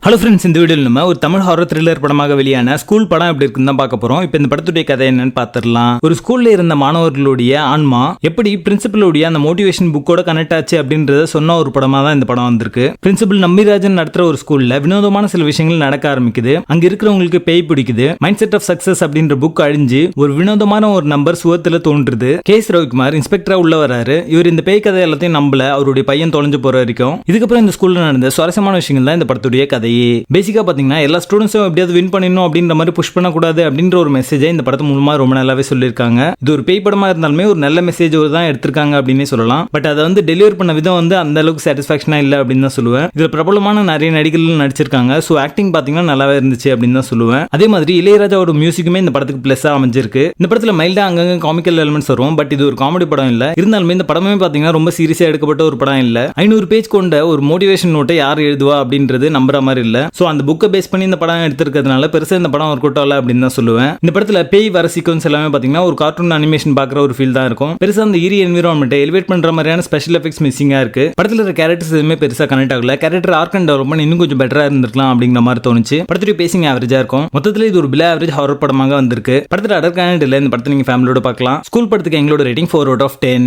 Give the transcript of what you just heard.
Hello friends, இந்த வீடியோவில் நம்ம ஒரு தமிழ் ஹாரர் த்ரில்லர் படமாக வெளியான ஸ்கூல் படம் எப்படி இருக்குன்னு தான் பார்க்க போறோம். இப்போ இந்த படத்துடைய கதை என்னன்னு பார்த்துடலாம். ஒரு ஸ்கூல்ல இருந்த மாணவர்களுடைய ஆன்மா எப்படி பிரின்சிபலுடைய அந்த மோட்டிவேஷன் புக்கோட கனெக்ட் ஆச்சு அப்படின்றத சொன்ன ஒரு படமா தான் இந்த படம் வந்திருக்கு. பிரின்சிபல் நம்பிராஜன் நடத்துற ஒரு ஸ்கூல்ல வினோதமான சில விஷயங்கள் நடக்க ஆரம்பிக்குது. அங்க இருக்கிறவங்களுக்கு பேய் பிடிக்குது. மைண்ட் செட் ஆஃப் சக்சஸ் அப்படின்ற புக் அழிஞ்சு ஒரு வினோதமான ஒரு நம்பர் சுவத்துல தோன்றுது. கேஸ் ரவிக்குமார் இன்ஸ்பெக்டரா உள்ள வராரு. இவர் இந்த பேய் கதை எல்லாத்தையும் நம்பல. அவருடைய பையன் தொலைஞ்சு போற வரைக்கும். இதுக்கப்புறம் இந்த ஸ்கூல்ல நடந்த சுவாரஸ்யமான விஷயங்கள் தான் இந்த படத்துடைய கதை. பேசிக்கா பாத்தீங்கன்னா எல்லா ஸ்டூடெண்ட்ஸும் எப்படியாவது வின் பண்ணணும் அப்படின்ற மாதிரி புஷ் பண்ணக்கூடாது அப்படின்ற ஒரு மெசேஜை இந்த படத்து மூலமா ரொம்ப நல்லாவே சொல்லியிருக்காங்க. இது ஒரு பேய் படமா இருந்தாலுமே ஒரு நல்ல மெசேஜ் தான் எடுத்திருக்காங்க அப்படின்னு சொல்லலாம். பட் அதை வந்து டெலிவர் பண்ண விதம் வந்து அந்த அளவுக்கு சாட்டிஸ்பாக்சனா இல்ல அப்படின்னு தான் சொல்லுவேன். இதுல பிரபலமான நிறைய நடிகர்கள் நடிச்சிருக்காங்க. ஸோ ஆக்டிங் பாத்தீங்கன்னா நல்லாவே இருந்துச்சு அப்படின்னு தான் சொல்லுவேன். அதே மாதிரி இளையராஜாவோட மியூசிக்குமே இந்த படத்துக்கு பிளஸ்ஸா அமைஞ்சிருக்கு. இந்த படத்துல மைல்டா அங்கங்க காமிக்கல் எலிமெண்ட்ஸ் வரும். பட் இது ஒரு காமெடி படம் இல்ல. இருந்தாலுமே இந்த படமே பாத்தீங்கன்னா ரொம்ப சீரியஸா எடுக்கப்பட்ட ஒரு படம் இல்ல. 500 பேஜ் கொண்ட ஒரு மோட்டிவேஷன் நோட்டை யார் எழுதுவா அப்படின்றது நம்புற மாதிரி இல்ல. சோ அந்த புக்கை பேஸ் பண்ணி இந்த படம் எடுத்திருக்கிறதுனால பெருசா இந்த படம் ஒரு கூட்டம் இல்ல அப்படின்னு தான் சொல்லுவேன். இந்த படத்துல பேய் வர சீக்வன்ஸ் எல்லாமே பாத்தீங்கன்னா ஒரு கார்ட்டூன் அனிமேஷன் பாக்குற ஒரு ஃபீல் தான் இருக்கும். பெருசா அந்த ஈரி என்விரான்மெண்ட் எலிவேட் பண்ற மாதிரியான ஸ்பெஷல் எஃபெக்ட்ஸ் மிஸ்ஸிங்கா இருக்கு. படத்துல இருக்க கேரக்டர்ஸ் எதுவுமே பெருசா கனெக்ட் ஆகல. கேரக்டர் ஆர்க் அண்ட் டெவலப்மெண்ட் இன்னும் கொஞ்சம் பெட்டரா இருந்திருக்கலாம் அப்படிங்கிற மாதிரி தோணுச்சு. படத்துடைய பேசிங் ஆவரேஜா இருக்கும். மொத்தத்துல இது ஒரு பிலோ ஆவரேஜ் ஹாரர் படமாக வந்திருக்கு. படத்துல அடர் கனெக்ட் இல்ல. இந்த படத்தை நீங்க ஃபேமிலியோட பார்க்கலாம். ஸ்கூல் படத்துக்கு எங்களோட ரேட்டிங் 4 out of 10.